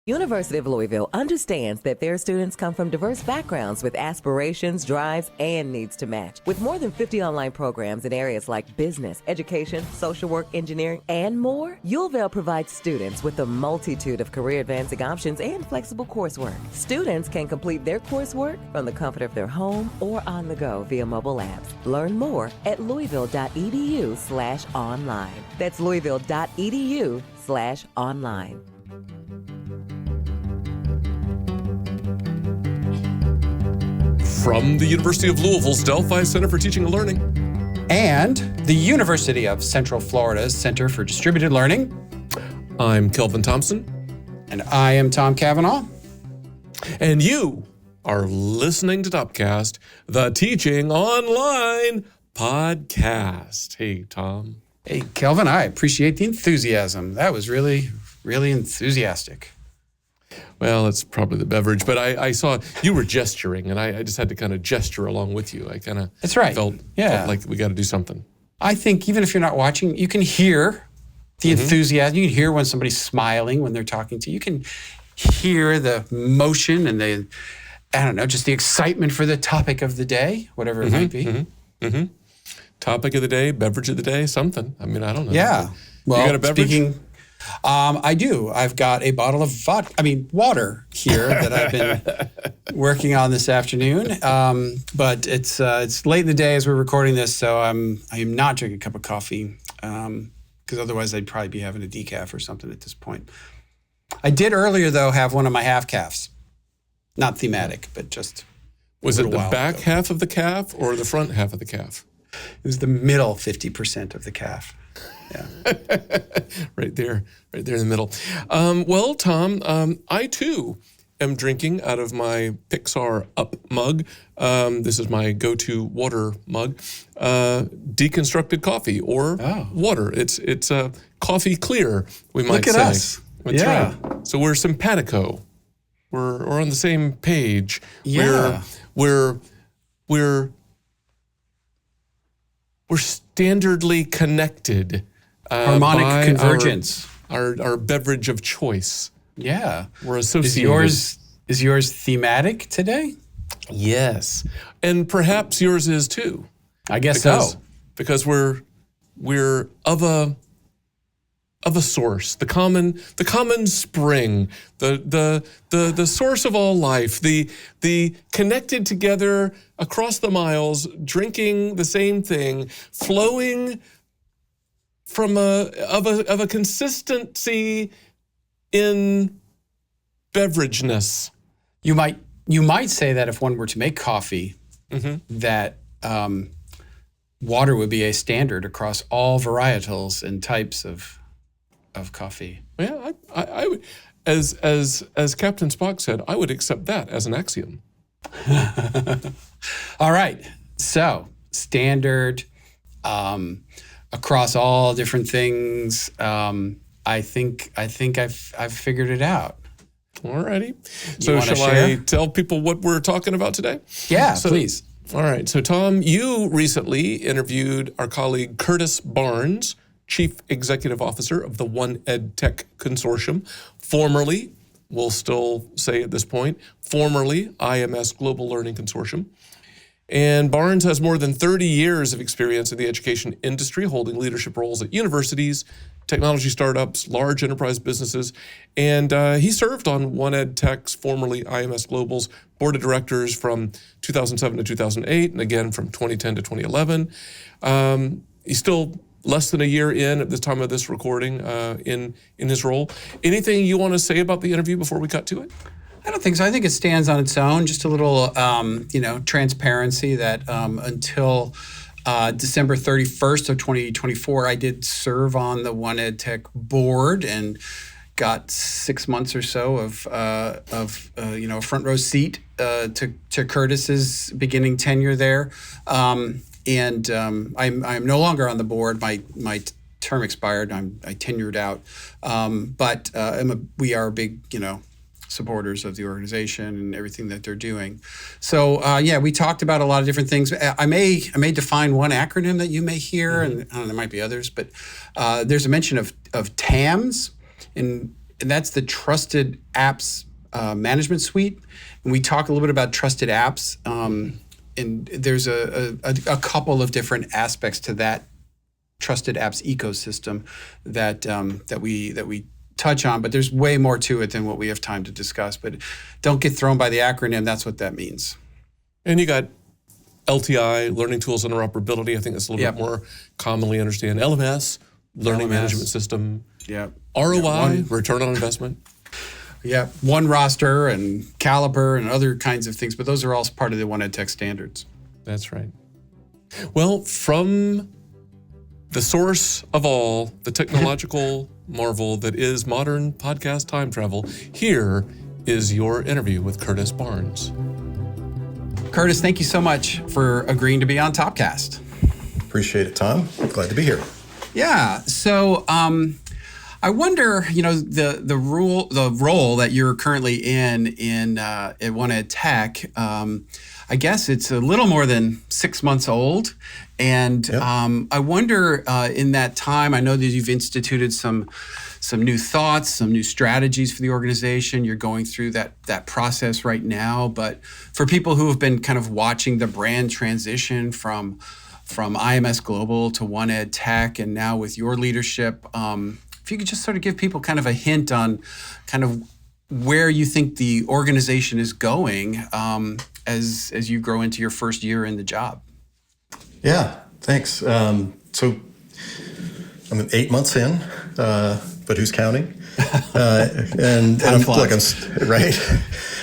University of Louisville understands that their students come from diverse backgrounds with aspirations, drives, and needs to match. With more than 50 online programs in areas like business, education, social work, engineering, and more, UofL provides students with a multitude of career advancing options and flexible coursework. Students can complete their coursework from the comfort of their home or on the go via mobile apps. Learn more at louisville.edu/online. That's louisville.edu/online. From the University of Louisville's Delphi Center for Teaching and Learning. And the University of Central Florida's Center for Distributed Learning. I'm Kelvin Thompson. And I am Tom Cavanaugh. And you are listening to Topcast, the Teaching Online podcast. Hey, Tom. Hey, Kelvin, I appreciate the enthusiasm. That was really, really enthusiastic. Well, it's probably the beverage, but I saw you were gesturing, and I just had to kind of gesture along with you. I kind of That's right. felt like we got to do something. I think even if you're not watching, you can hear the enthusiasm. You can hear when somebody's smiling when they're talking to you. You can hear the motion and the, just the excitement for the topic of the day, whatever it might be. Topic of the day, beverage of the day, something. I mean, I don't know. Yeah. Well, you got a beverage? I do. I've got a bottle of water here that I've been working on this afternoon. But it's late in the day as we're recording this, so I am not drinking a cup of coffee because otherwise I'd probably be having a decaf or something at this point. I did earlier though have one of my half calves, not thematic, but just. Was it the back half of the calf or the front half of the calf? It was the middle 50% of the calf. Yeah. right there in the middle. Well, Tom, I too am drinking out of my Pixar Up mug. This is my go-to water mug. Deconstructed coffee or water. It's a coffee clear, we might say. Look at us. That's right. So we're simpatico. We're on the same page. Yeah. We're standardly connected. Harmonic convergence. Our beverage of choice. Yeah. We're associated. Is yours thematic today? Yes. And perhaps yours is too. I guess so. Because we're of a source, the common spring, the source of all life, the connected together across the miles, drinking the same thing, flowing from a consistency in beverageness. You might say that if one were to make coffee, that water would be a standard across all varietals and types of coffee. Yeah, I would, as Captain Spock said, I would accept that as an axiom. All right, so standard across all different things. I think I've figured it out. Alrighty. So shall I tell people what we're talking about today? Yeah, please. All right. So Tom, you recently interviewed our colleague Curtis Barnes, Chief Executive Officer of the One EdTech Consortium, formerly, we'll still say at this point, formerly IMS Global Learning Consortium. And Barnes has more than 30 years of experience in the education industry, holding leadership roles at universities, technology startups, large enterprise businesses. And he served on One EdTech's, formerly IMS Global's, board of directors from 2007 to 2008, and again from 2010 to 2011. He's still less than a year in at the time of this recording in his role. Anything you want to say about the interview before we cut to it? I don't think so. I think it stands on its own. Just a little, transparency that until December 31st of 2024, I did serve on the One EdTech board and got 6 months or so of a front row seat to Curtis's beginning tenure there. I'm no longer on the board. My term expired. I tenured out. But we are big, supporters of the organization and everything that they're doing. So we talked about a lot of different things. I may define one acronym that you may hear, and I don't know, there might be others, but there's a mention of TAMS, and and that's the Trusted Apps Management Suite. And we talk a little bit about trusted apps. And there's a couple of different aspects to that trusted apps ecosystem that we touch on, but there's way more to it than what we have time to discuss. But don't get thrown by the acronym. That's what that means. And you got LTI, Learning Tools Interoperability. I think that's a little bit more commonly understood. LMS, Learning Management System. Yeah. ROI, Return on Investment. Yeah, OneRoster and Caliper and other kinds of things, but those are all part of the One EdTech standards. That's right. Well, from the source of all, the technological marvel that is modern podcast time travel, here is your interview with Curtis Barnes. Curtis, thank you so much for agreeing to be on Topcast. Appreciate it, Tom. Glad to be here. Yeah, so I wonder, the role that you're currently in at One EdTech. I guess it's a little more than 6 months old, and Yep. I wonder in that time. I know that you've instituted some new thoughts, some new strategies for the organization. You're going through that process right now, but for people who have been kind of watching the brand transition from IMS Global to One EdTech, and now with your leadership. If you could just sort of give people kind of a hint on kind of where you think the organization is going as you grow into your first year in the job. Yeah, thanks. So I'm 8 months in, but who's counting? And I'm right.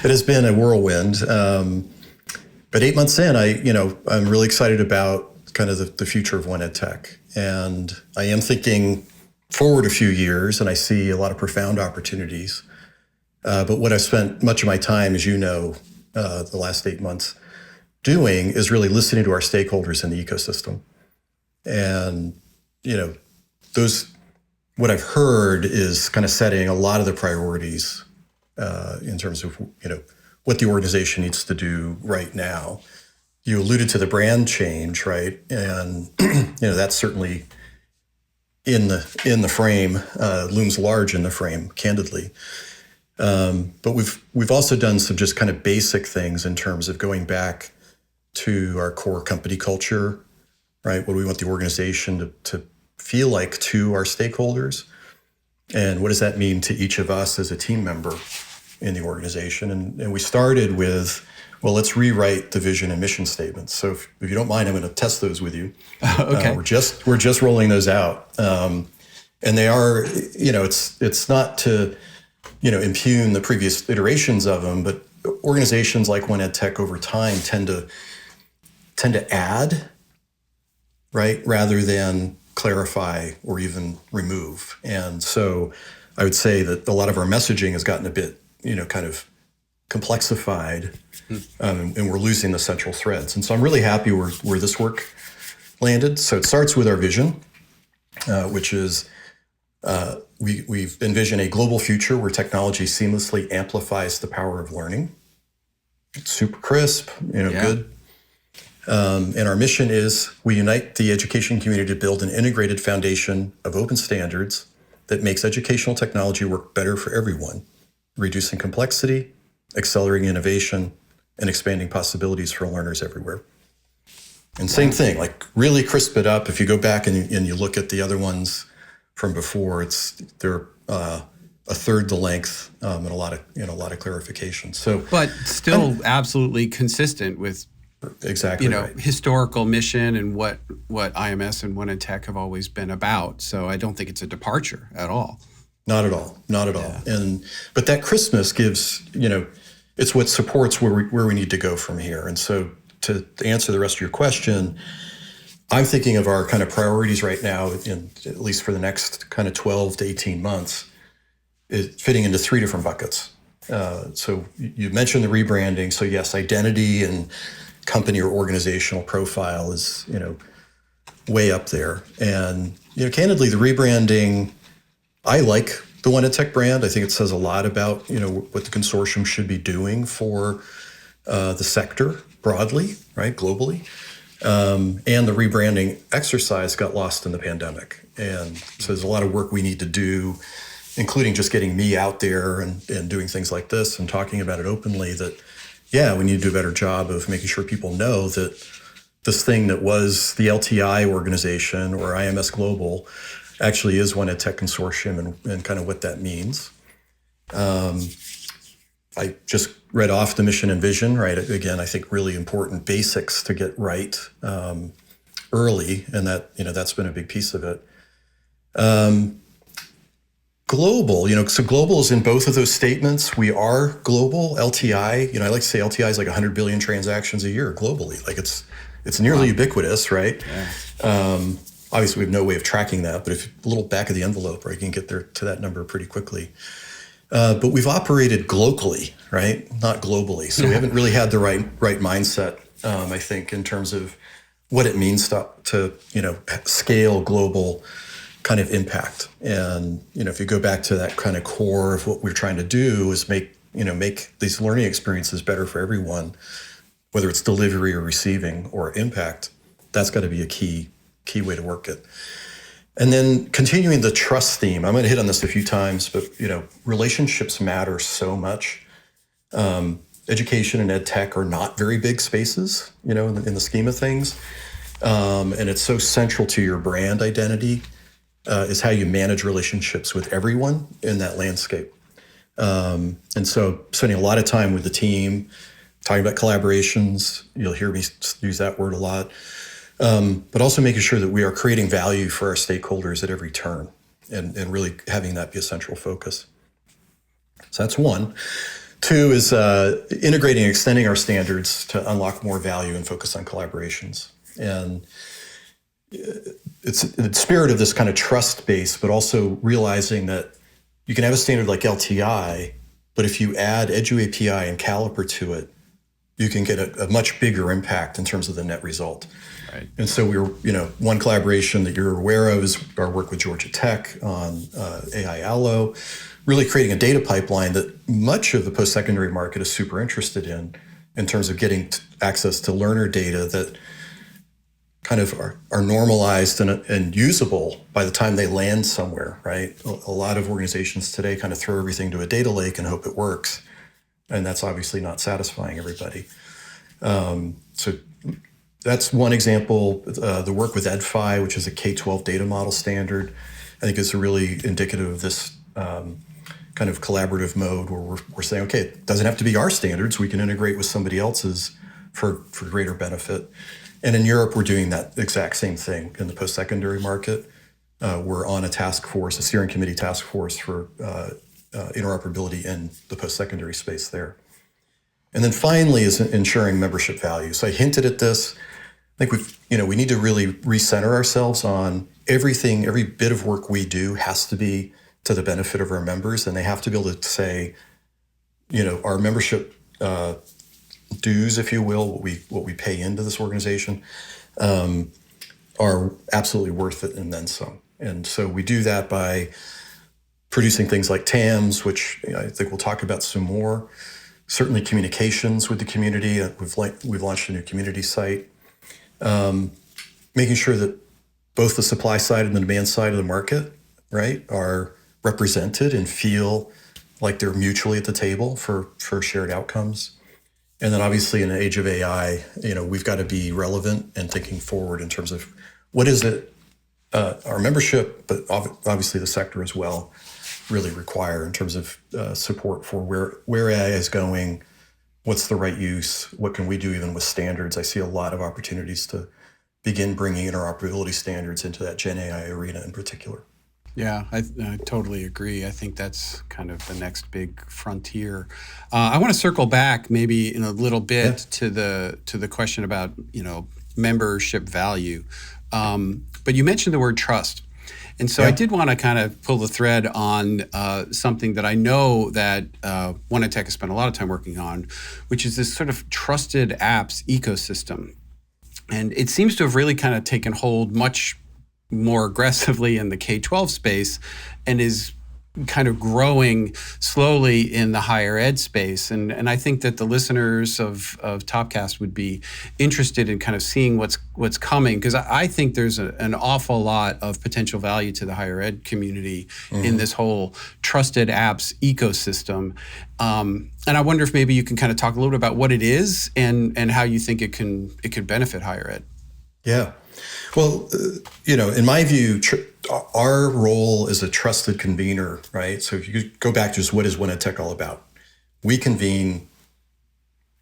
It has been a whirlwind. But 8 months in, I'm really excited about kind of the future of One EdTech, and I am thinking forward a few years, and I see a lot of profound opportunities. But what I've spent much of my time, as you know, the last 8 months doing is really listening to our stakeholders in the ecosystem. And, what I've heard is kind of setting a lot of the priorities in terms of, what the organization needs to do right now. You alluded to the brand change, right? And, that's certainly in the frame, looms large in the frame, candidly. But we've also done some just kind of basic things in terms of going back to our core company culture, right? What do we want the organization to feel like to our stakeholders? And what does that mean to each of us as a team member in the organization? And we started with, well, let's rewrite the vision and mission statements. So if you don't mind, I'm going to test those with you. Okay. We're just rolling those out. And they are, it's not to, impugn the previous iterations of them, but organizations like One EdTech over time tend to add, right, rather than clarify or even remove. And so I would say that a lot of our messaging has gotten a bit, kind of complexified, and we're losing the central threads. And so I'm really happy where this work landed. So it starts with our vision, which is we've envisioned a global future where technology seamlessly amplifies the power of learning. It's super crisp, good. And our mission is we unite the education community to build an integrated foundation of open standards that makes educational technology work better for everyone, reducing complexity, accelerating innovation, and expanding possibilities for learners everywhere. And same thing, like really crisp it up. If you go back and you look at the other ones from before, they're a third the length and a lot of clarification. So, but still absolutely consistent with exactly right. Historical mission and what IMS and One EdTech have always been about. So I don't think it's a departure at all. Not at all. But that crispness gives, it's what supports where we need to go from here. And so to answer the rest of your question, I'm thinking of our kind of priorities right now, at least for the next kind of 12 to 18 months, is fitting into three different buckets. So you mentioned the rebranding. So yes, identity and company or organizational profile is, way up there. And, candidly, the rebranding, I like the One EdTech brand. I think it says a lot about, what the consortium should be doing for the sector broadly, right, globally. And the rebranding exercise got lost in the pandemic. And so there's a lot of work we need to do including just getting me out there and doing things like this and talking about it openly, that, yeah, we need to do a better job of making sure people know that this thing that was the LTI organization or IMS Global actually is One EdTech Consortium and kind of what that means. I just read off the mission and vision, right? Again, I think really important basics to get right early, and that's been a big piece of it. Global, so global is in both of those statements. We are global. LTI, I like to say LTI is like 100 billion transactions a year globally. Like it's nearly ubiquitous, right? Yeah. Obviously, we have no way of tracking that, but if a little back of the envelope, right, you can get there to that number pretty quickly. But we've operated globally, right? Not globally. So we haven't really had the right mindset, I think, in terms of what it means to scale global kind of impact. And, if you go back to that kind of core of what we're trying to do is make these learning experiences better for everyone, whether it's delivery or receiving or impact, that's got to be a key way to work it. And then continuing the trust theme, I'm going to hit on this a few times, but relationships matter so much. Education and ed tech are not very big spaces, in the scheme of things, and it's so central to your brand identity is how you manage relationships with everyone in that landscape. And so, spending a lot of time with the team, talking about collaborations. You'll hear me use that word a lot. But also making sure that we are creating value for our stakeholders at every turn and really having that be a central focus. So that's one. Two is integrating and extending our standards to unlock more value and focus on collaborations. And it's in the spirit of this kind of trust base, but also realizing that you can have a standard like LTI, but if you add EduAPI and Caliper to it, you can get a much bigger impact in terms of the net result. Right. And so one collaboration that you're aware of is our work with Georgia Tech on AI Allo, really creating a data pipeline that much of the post-secondary market is super interested in terms of getting access to learner data that kind of are normalized and usable by the time they land somewhere, right? A lot of organizations today kind of throw everything to a data lake and hope it works. And that's obviously not satisfying everybody. So that's one example. The work with EdFi, which is a K-12 data model standard, I think is really indicative of this kind of collaborative mode where we're saying, okay, it doesn't have to be our standards. We can integrate with somebody else's for greater benefit. And in Europe, we're doing that exact same thing in the post-secondary market. We're on a task force, a steering committee task force for interoperability in the post-secondary space there. And then finally is ensuring membership value. So I hinted at this. I think we need to really recenter ourselves on everything. Every bit of work we do has to be to the benefit of our members, and they have to be able to say, our membership dues, if you will, what we pay into this organization, are absolutely worth it and then some. And so we do that by producing things like TAMs, which I think we'll talk about some more. Certainly communications with the community. We've launched a new community site. Making sure that both the supply side and the demand side of the market, right, are represented and feel like they're mutually at the table for shared outcomes. And then obviously in the age of AI, we've got to be relevant and thinking forward in terms of what is it our membership, but obviously the sector as well, really require in terms of support for where AI is going, what's the right use, what can we do even with standards. I see a lot of opportunities to begin bringing interoperability standards into that Gen AI arena in particular. Yeah, I totally agree. I think that's kind of the next big frontier. I want to circle back maybe in a little bit to the question about membership value, but you mentioned the word trust, and so I did want to kind of pull the thread on something that I know that One EdTech has spent a lot of time working on, which is this sort of trusted apps ecosystem, and it seems to have really kind of taken hold much more aggressively in the K-12 space and is kind of growing slowly in the higher ed space. And I think that the listeners of Topcast would be interested in kind of seeing what's coming, because I think there's an awful lot of potential value to the higher ed community in this whole trusted apps ecosystem. And I wonder if maybe you can kind of talk a little bit about what it is and how you think it could benefit higher ed. Yeah. Well, in my view, our role is a trusted convener, right? So if you go back to just what is One Ed Tech all about? We convene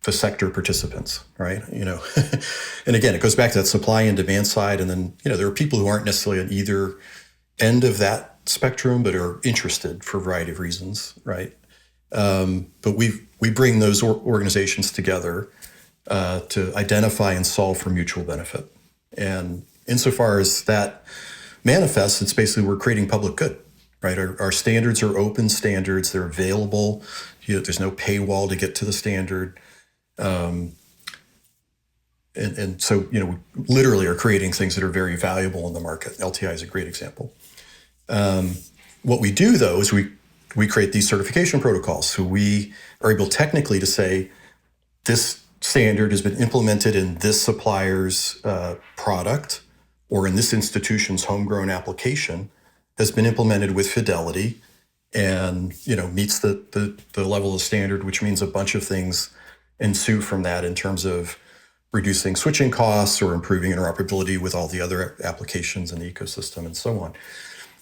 the sector participants, right? And again, it goes back to that supply and demand side. And then, there are people who aren't necessarily on either end of that spectrum, but are interested for a variety of reasons, right? But we bring those organizations together to identify and solve for mutual benefit. And insofar as that manifests, it's basically we're creating public good, right? Our standards are open standards. They're available. There's no paywall to get to the standard. And so, we literally are creating things that are very valuable in the market. LTI is a great example. What we do, though, is we create these certification protocols. So we are able technically to say this standard has been implemented in this supplier's product or in this institution's homegrown application, has been implemented with fidelity and meets the level of standard, which means a bunch of things ensue from that in terms of reducing switching costs or improving interoperability with all the other applications in the ecosystem and so on.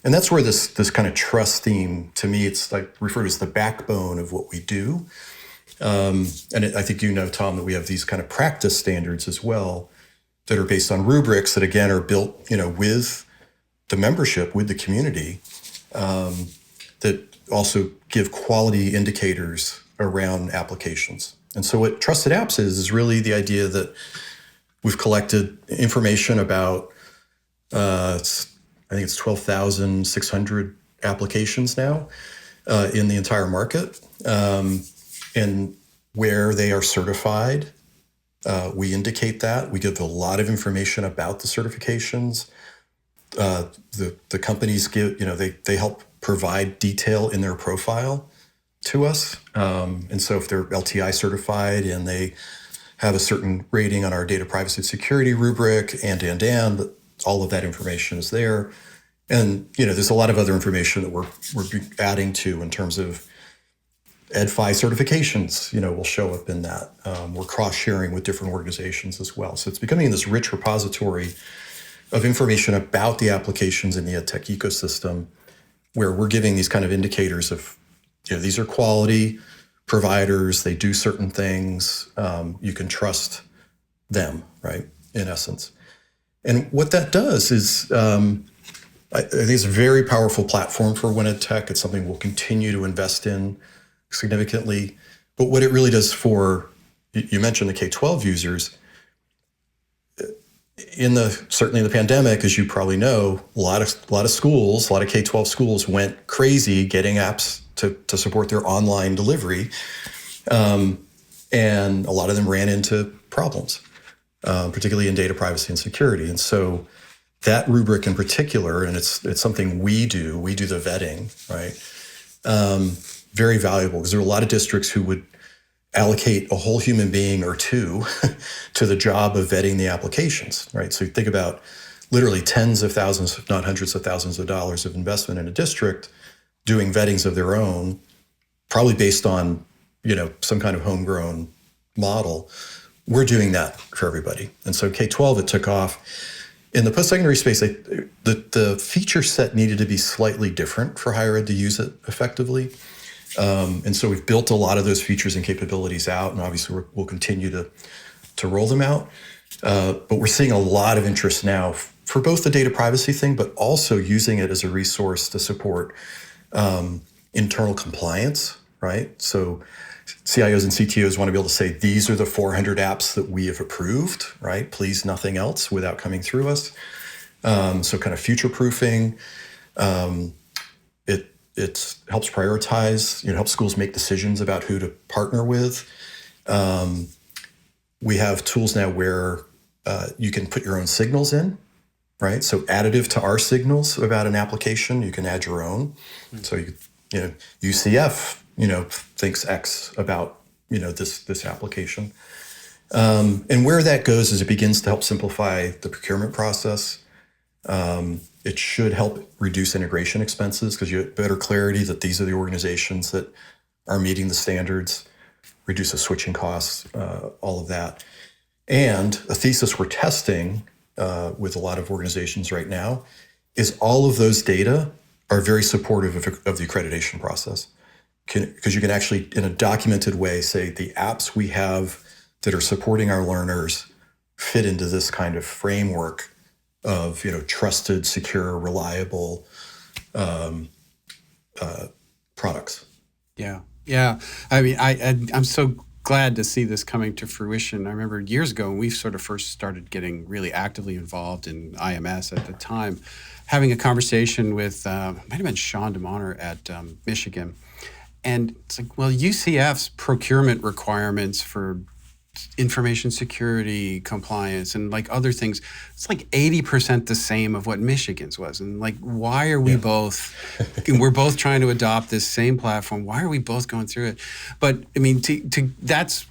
And that's where this kind of trust theme, to me, it's like referred to as the backbone of what we do. And I think Tom, that we have these kind of practice standards as well that are based on rubrics that, again, are built, with the membership, with the community, that also give quality indicators around applications. And so what Trusted Apps is really the idea that we've collected information about, I think it's 12,600 applications now in the entire market. And where they are certified, we indicate that. We give a lot of information about the certifications. The companies give, they help provide detail in their profile to us. And so if they're LTI certified and they have a certain rating on our data privacy and security rubric, and all of that information is there. And, there's a lot of other information that we're adding to in terms of EdFi certifications, will show up in that. We're cross-sharing with different organizations as well. So it's becoming this rich repository of information about the applications in the EdTech ecosystem, where we're giving these kind of indicators of, these are quality providers, they do certain things, you can trust them, right, in essence. And what that does is, I think it's a very powerful platform for One Ed Tech. It's something we'll continue to invest in significantly. But what it really does for, you mentioned the K-12 users, certainly in the pandemic, as you probably know, a lot of schools, a lot of K-12 schools went crazy getting apps to support their online delivery. And a lot of them ran into problems, particularly in data privacy and security. And so that rubric in particular, and it's something we do the vetting, right? Very valuable, because there are a lot of districts who would allocate a whole human being or two to the job of vetting the applications, right? So you think about literally tens of thousands, if not hundreds of thousands of dollars of investment in a district doing vettings of their own, probably based on, some kind of homegrown model. We're doing that for everybody. And so K-12, it took off. In the post-secondary space, the feature set needed to be slightly different for higher ed to use it effectively. And so we've built a lot of those features and capabilities out, and obviously we'll continue to roll them out. But we're seeing a lot of interest now for both the data privacy thing, but also using it as a resource to support internal compliance, right? So CIOs and CTOs want to be able to say, these are the 400 apps that we have approved, right? Please, nothing else without coming through us. So kind of future-proofing. It helps prioritize, helps schools make decisions about who to partner with. We have tools now where you can put your own signals in, right? So additive to our signals about an application, you can add your own. So UCF, thinks X about, this application. And where that goes is it begins to help simplify the procurement process. It should help reduce integration expenses because you have better clarity that these are the organizations that are meeting the standards, reduces switching costs, all of that. And a thesis we're testing with a lot of organizations right now is all of those data are very supportive of the accreditation process. Because you can actually, in a documented way, say the apps we have that are supporting our learners fit into this kind of framework of trusted, secure, reliable products. Yeah. I mean, I'm so glad to see this coming to fruition. I remember years ago when we sort of first started getting really actively involved in IMS at the time, having a conversation with might have been Sean DeMonter at Michigan. And it's like, well, UCF's procurement requirements for information security compliance and like other things, it's like 80% the same of what Michigan's was. And like, why are we both, we're both trying to adopt this same platform. Why are we both going through it? But I mean, that's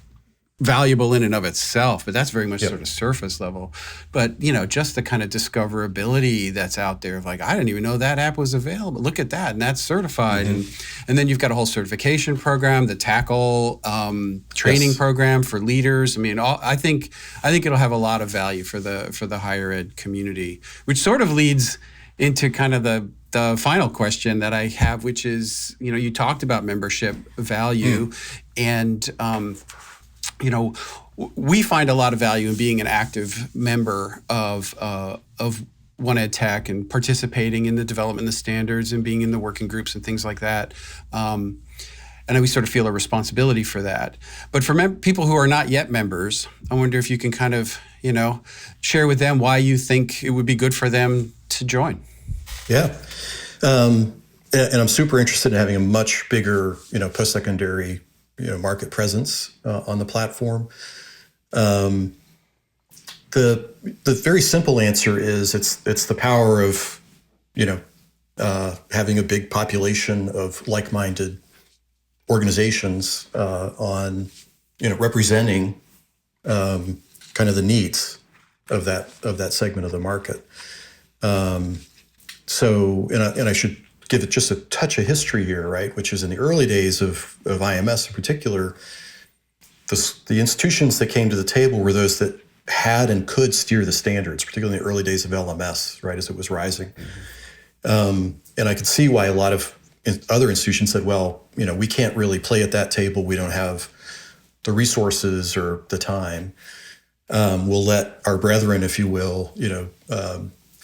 valuable in and of itself, but that's very much sort of surface level. But, just the kind of discoverability that's out there of like, I didn't even know that app was available. Look at that. And that's certified. And then you've got a whole certification program, the Tackle training program for leaders. I mean, I think it'll have a lot of value for the higher ed community, which sort of leads into kind of the final question that I have, which is, you talked about membership value and, we find a lot of value in being an active member of One Ed Tech and participating in the development of the standards and being in the working groups and things like that. And we sort of feel a responsibility for that. But for people who are not yet members, I wonder if you can kind of, share with them why you think it would be good for them to join. Yeah. And I'm super interested in having a much bigger, post-secondary market presence on the platform. The very simple answer is it's the power of having a big population of like-minded organizations on representing kind of the needs of that segment of the market. So I should give it just a touch of history here, right? Which is in the early days of IMS in particular, the institutions that came to the table were those that had and could steer the standards, particularly in the early days of LMS, right, as it was rising. And I could see why a lot of other institutions said, well, we can't really play at that table. We don't have the resources or the time. We'll let our brethren, if you will,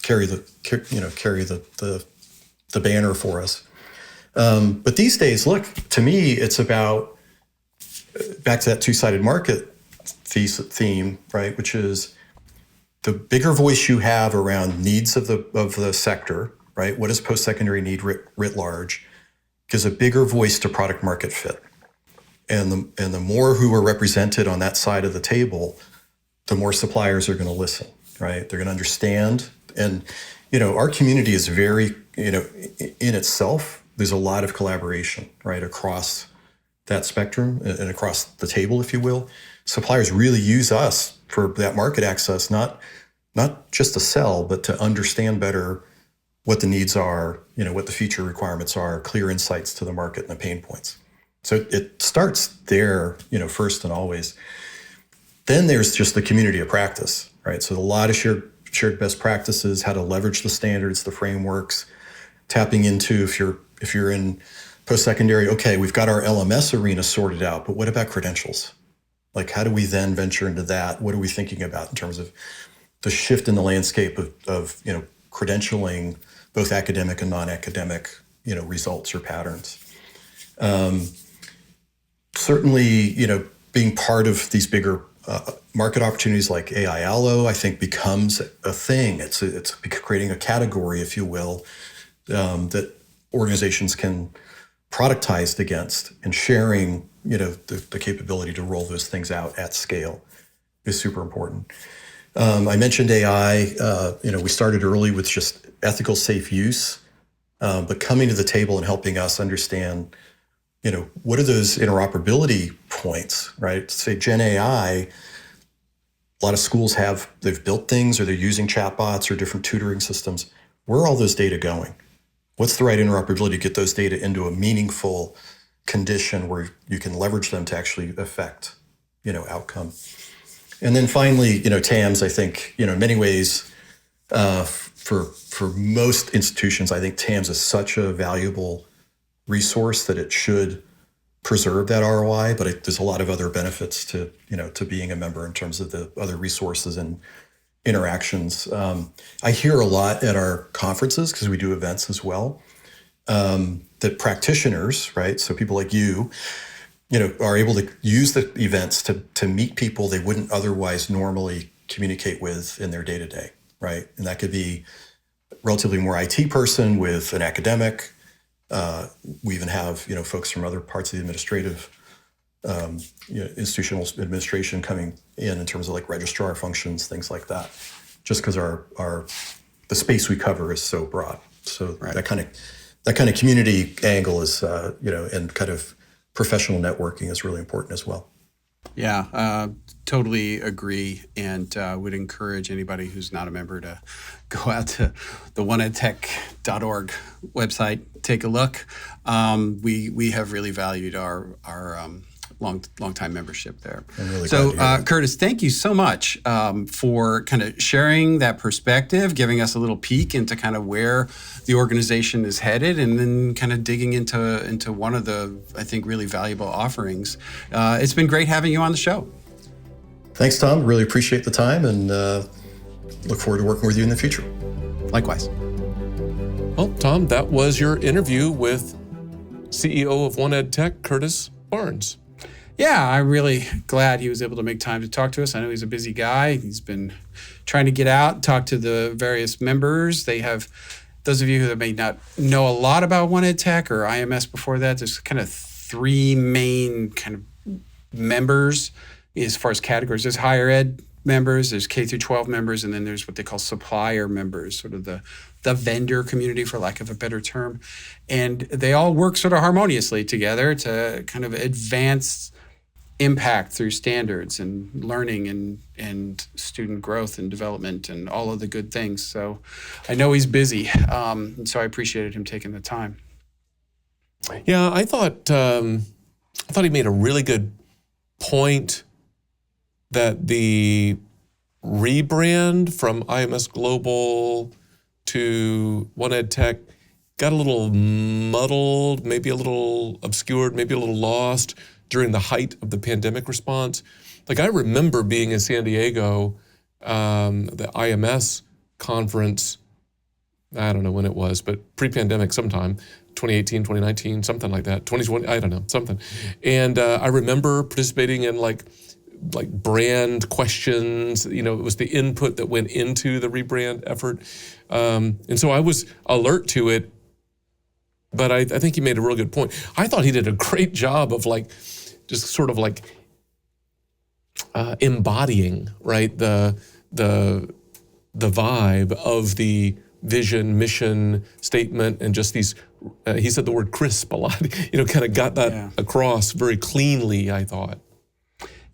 carry the banner for us. But these days, look, to me, it's about back to that two-sided market theme, right? Which is the bigger voice you have around needs of the sector, right? What does post-secondary need writ large? Gives a bigger voice to product market fit. And the more who are represented on that side of the table, the more suppliers are going to listen, right? They're going to understand. And, our community is very, in itself, there's a lot of collaboration, right, across that spectrum and across the table, if you will. Suppliers really use us for that market access, not just to sell, but to understand better what the needs are, what the feature requirements are, clear insights to the market and the pain points. So it starts there, first and always. Then there's just the community of practice, right? So a lot of shared best practices, how to leverage the standards, the frameworks, tapping into if you're in post-secondary, okay, we've got our LMS arena sorted out, but what about credentials? Like, how do we then venture into that? What are we thinking about in terms of the shift in the landscape of credentialing, both academic and non-academic, results or patterns? Certainly, being part of these bigger market opportunities like AI Allo, I think, becomes a thing. It's creating a category, if you will, that organizations can productize against, and sharing, the capability to roll those things out at scale is super important. I mentioned AI. We started early with just ethical, safe use. but coming to the table and helping us understand, what are those interoperability points, right? Say Gen AI, a lot of schools they've built things or they're using chatbots or different tutoring systems. Where are all those data going? What's the right interoperability to get those data into a meaningful condition where you can leverage them to actually affect, outcome? And then finally, TAMS, I think, in many ways, for most institutions, I think TAMS is such a valuable resource that it should preserve that ROI, but there's a lot of other benefits to being a member in terms of the other resources and interactions. I hear a lot at our conferences, because we do events as well, that practitioners, right? So people like you, are able to use the events to meet people they wouldn't otherwise normally communicate with in their day-to-day, right? And that could be a relatively more IT person with an academic. We even have, folks from other parts of the administrative, institutional administration coming in terms of like registrar functions, things like that, just because the space we cover is so broad. So right. that kind of community angle is, and kind of professional networking is really important as well. Yeah, totally agree, and would encourage anybody who's not a member to go out to the oneedtech.org website, take a look. We have really valued our long time membership there. Really so, Curtis, thank you so much for kind of sharing that perspective, giving us a little peek into kind of where the organization is headed, and then kind of digging into one of the, I think, really valuable offerings. It's been great having you on the show. Thanks, Tom. Really appreciate the time, and look forward to working with you in the future. Likewise. Well, Tom, that was your interview with CEO of One Ed Tech, Curtis Barnes. Yeah, I'm really glad he was able to make time to talk to us. I know he's a busy guy. He's been trying to get out, talk to the various members. They have, those of you that may not know a lot about One Ed Tech or IMS before that, there's kind of three main kind of members as far as categories. There's higher ed members, there's K through 12 members, and then there's what they call supplier members, sort of the vendor community, for lack of a better term. And they all work sort of harmoniously together to kind of advance impact through standards and learning and student growth and development and all of the good things. So I know he's busy, and so I appreciated him taking the time. Yeah, I thought he made a really good point that the rebrand from IMS Global to One Ed Tech got a little muddled, maybe a little obscured, maybe a little lost during the height of the pandemic response. Like, I remember being in San Diego, the IMS conference, I don't know when it was, but pre-pandemic sometime, 2018, 2019, something like that, 2020, I don't know, something. And I remember participating in like brand questions. It was the input that went into the rebrand effort. And so I was alert to it, but I think he made a real good point. I thought he did a great job of just sort of embodying, right, the vibe of the vision, mission, statement, and just these, he said the word crisp a lot, kind of got that across very cleanly, I thought.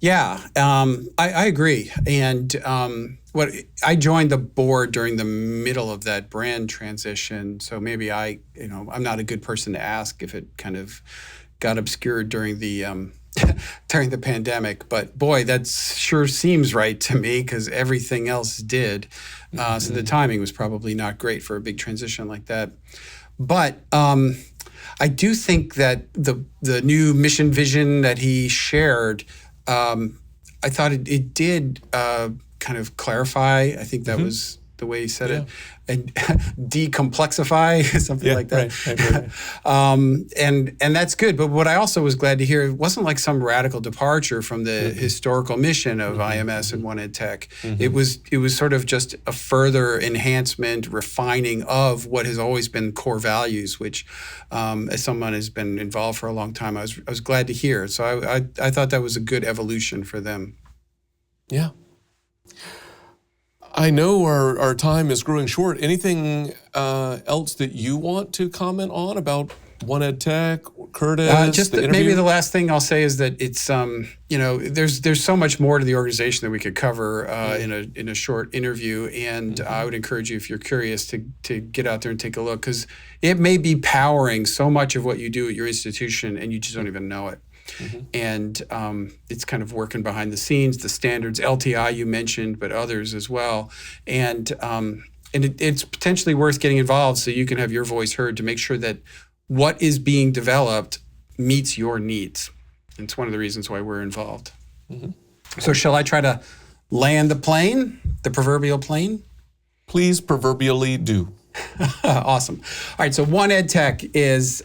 Yeah, I agree. And I joined the board during the middle of that brand transition. So maybe I'm not a good person to ask if it kind of got obscured during the during the pandemic. But boy, that sure seems right to me, because everything else did. So the timing was probably not great for a big transition like that. But I do think that the new mission vision that he shared, I thought it did kind of clarify. I think that was the way he said it, and decomplexify, something like that. Right. And that's good. But what I also was glad to hear, it wasn't like some radical departure from the historical mission of IMS and One Ed Tech. It was sort of just a further enhancement, refining of what has always been core values, which, as someone who's been involved for a long time, I was glad to hear. So I thought that was a good evolution for them. Yeah. I know our time is growing short. Anything else that you want to comment on about One Ed Tech, Curtis? Just the maybe interview? the last thing I'll say is that it's there's so much more to the organization that we could cover in a short interview, and I would encourage you, if you're curious, to get out there and take a look, because it may be powering so much of what you do at your institution, and you just don't even know it. And it's kind of working behind the scenes, the standards, LTI you mentioned, but others as well. And it's potentially worth getting involved so you can have your voice heard to make sure that what is being developed meets your needs. And it's one of the reasons why we're involved. So shall I try to land the proverbial plane? Please proverbially do. Awesome. All right, so One Ed Tech is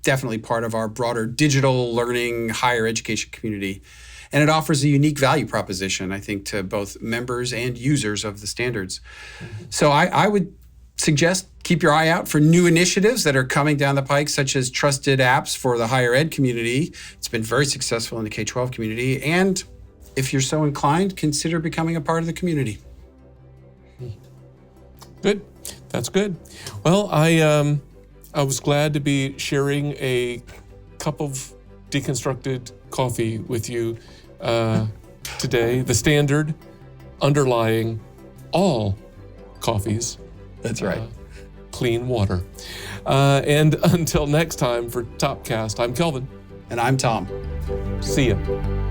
definitely part of our broader digital learning higher education community. And it offers a unique value proposition, I think, to both members and users of the standards. So I would suggest keep your eye out for new initiatives that are coming down the pike, such as trusted apps for the higher ed community. It's been very successful in the K-12 community. And if you're so inclined, consider becoming a part of the community. Good. That's good. Well, I was glad to be sharing a cup of deconstructed coffee with you today. The standard underlying all coffees. That's right. Clean water. And until next time for Topcast, I'm Kelvin. And I'm Tom. See ya.